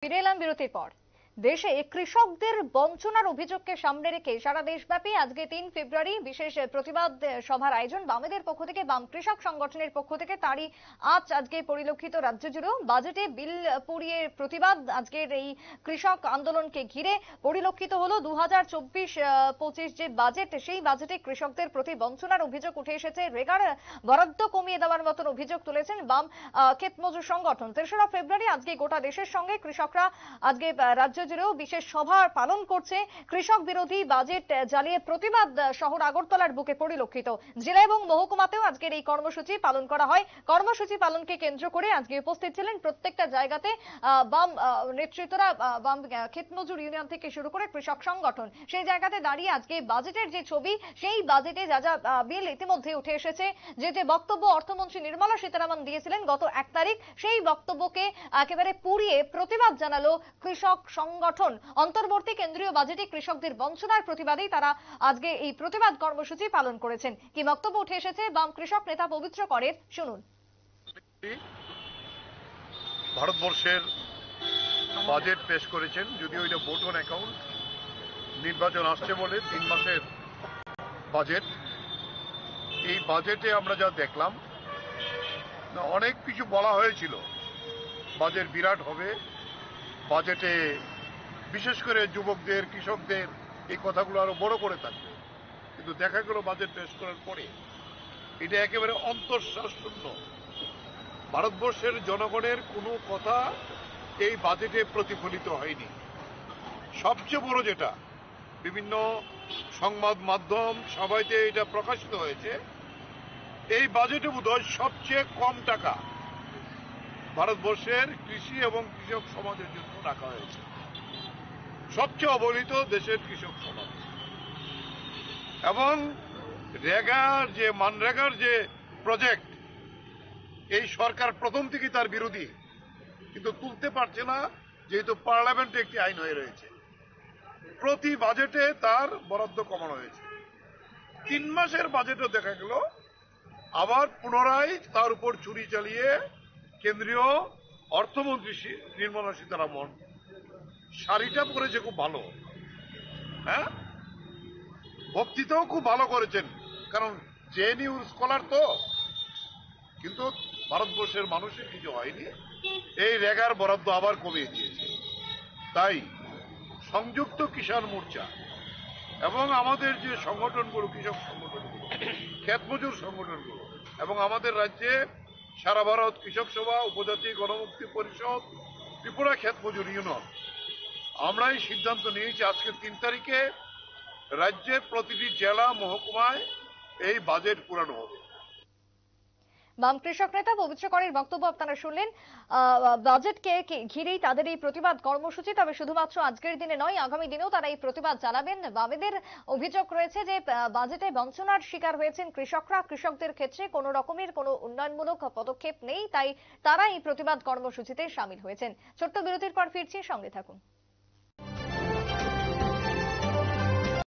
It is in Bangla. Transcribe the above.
ফিরে এলাম বিরতির পর। দেশে কৃষকদের বঞ্চনার অভিযোগকে সামনে রেখে সারা দেশব্যাপী আজকে ৩ ফেব্রুয়ারি বিশেষ প্রতিবাদ সভার আয়োজন বামেদের পক্ষ থেকে, বাম কৃষক সংগঠনের পক্ষ থেকে। তারই আজকে পরিলক্ষিত রাজ্য জুড়েও বাজেটে বিল পুড়িয়ে প্রতিবাদ। আজকের এই কৃষক আন্দোলনকে ঘিরে পরিলক্ষিত হলো 2024-25 যে বাজেট, সেই বাজেটে কৃষকদের প্রতি বঞ্চনার অভিযোগ উঠে এসেছে। রেগার বরাদ্দ কমিয়ে দেওয়ার মতন অভিযোগ তুলেছেন বাম ক্ষেত মজুর সংগঠন। ৩রা ফেব্রুয়ারি আজকে গোটা দেশের সঙ্গে কৃষকরা আজকে রাজ্য জুড়েও বিশেষ সভা পালন করছে। কৃষক বিরোধী বাজেট জ্বালিয়ে প্রতিবাদ শহর আগরতলার বুকে পরিলক্ষিত। জেলা এবং মহকুমাতেও আজকের এই কর্মসূচি পালন করা হয়। কর্মসূচি পালনকে কেন্দ্র করে আজকে উপস্থিত ছিলেন প্রত্যেকটা জায়গাতে বাম নেতৃত্বরা, বাম ক্ষেত মজুর ইউনিয়ন থেকে শুরু করে কৃষক সংগঠন। সেই জায়গাতে দাঁড়িয়ে আজকে বাজেটের যে ছবি, সেই বাজেটে যা যা বিল ইতিমধ্যে উঠে এসেছে, যে বক্তব্য অর্থমন্ত্রী নির্মলা সীতারামন দিয়েছিলেন গত ১ তারিখ, সেই বক্তব্যকে একেবারে পুড়িয়ে প্রতিবাদ জানালো কৃষক সংগঠন। অন্তর্বর্তী কেন্দ্রীয় বাজেটে কৃষকদের বঞ্চনার প্রতিবাদেই তারা আজকে এই প্রতিবাদ কর্মসূচি পালন করেছেন। কি বক্তব্য উঠে এসেছে বাম কৃষক নেতা পবিত্র করের, শুনুন। ভারতবর্ষের বাজেট পেশ করেছেন, যদিও এটা ভোট অন অ্যাকাউন্ট, নির্বাচন আসছে বলে ৩ মাসের বাজেট। এই বাজেটে আমরা যা দেখলাম, অনেক কিছু বলা হয়েছিল বাজেট বিরাট হবে, বাজেটে বিশেষ করে যুবকদের, কৃষকদের এই কথাগুলো আরো বড় করে থাকবে। কিন্তু দেখা গেল বাজেট পেশ করার পরে এটা একেবারে অন্তঃশ্বাস শূন্য। ভারতবর্ষের জনগণের কোনো কথা এই বাজেটে প্রতিফলিত হয়নি। সবচেয়ে বড় যেটা, বিভিন্ন সংবাদ মাধ্যম সবাইতে এটা প্রকাশিত হয়েছে, এই বাজেটে বোধহয় সবচেয়ে কম টাকা ভারতবর্ষের কৃষি এবং কৃষক সমাজের জন্য রাখা হয়েছে। সবচেয়ে অবহেলিত দেশের কৃষক সমাজ। এবং মানরেগার যে প্রজেক্ট, এই সরকার প্রথম থেকে তার বিরোধী, কিন্তু তুলতে পারছে না, যেহেতু পার্লামেন্টে একটি আইন হয়ে রয়েছে। প্রতি বাজেটে তার বরাদ্দ কমানো হয়েছে। ৩ মাসের বাজেটও দেখা গেল আবার পুনরায় তার উপর ছুরি চালিয়ে কেন্দ্রীয় অর্থমন্ত্রী নির্মলা সীতারামন শাড়িটা পরেছে খুব ভালো, হ্যাঁ, বক্তৃতাও খুব ভালো করেছেন, কারণ জেএনইউর স্কলার তো। কিন্তু ভারতবর্ষের মানুষের কিছু হয়নি, এই রেগার বরাদ্দ আবার কমিয়ে দিয়েছে। তাই সংযুক্ত কিষাণ মোর্চা এবং আমাদের যে সংগঠনগুলো, কৃষক সংগঠনগুলো, ক্ষেত মজুর সংগঠনগুলো, এবং আমাদের রাজ্যে সারা ভারত কৃষক সভা, উপজাতি গণমুক্তি পরিষদ, ত্রিপুরা ক্ষেত মজুর ইউনিয়ন, আমরা এই সিদ্ধান্ত নিয়েছি আজকে ৩ তারিখে রাজ্যের প্রতিটি জেলা মহকুমায় এই বাজেট পুরানো হবে। বাম কৃষক নেতা পবিত্র করের বক্তব্য আপনারা শুনলেন। বাজেটকে ঘিরেই তাদের এই প্রতিবাদ কর্মসূচি। তবে শুধুমাত্র আজকের দিনে নয়, আগামী দিনেও তারা এই প্রতিবাদ চালাবেন। বামেদের অভিযোগ রয়েছে যে বাজেটে বঞ্চনার শিকার হয়েছেন কৃষকরা। কৃষকদের ক্ষেত্রে কোনো রকমের কোনো উন্নয়নমূলক পদক্ষেপ নেই, তাই তারা এই প্রতিবাদ কর্মসূচিতে সামিল হয়েছেন। ছোট্ট বিরতির পর ফিরছি, সঙ্গে থাকুন।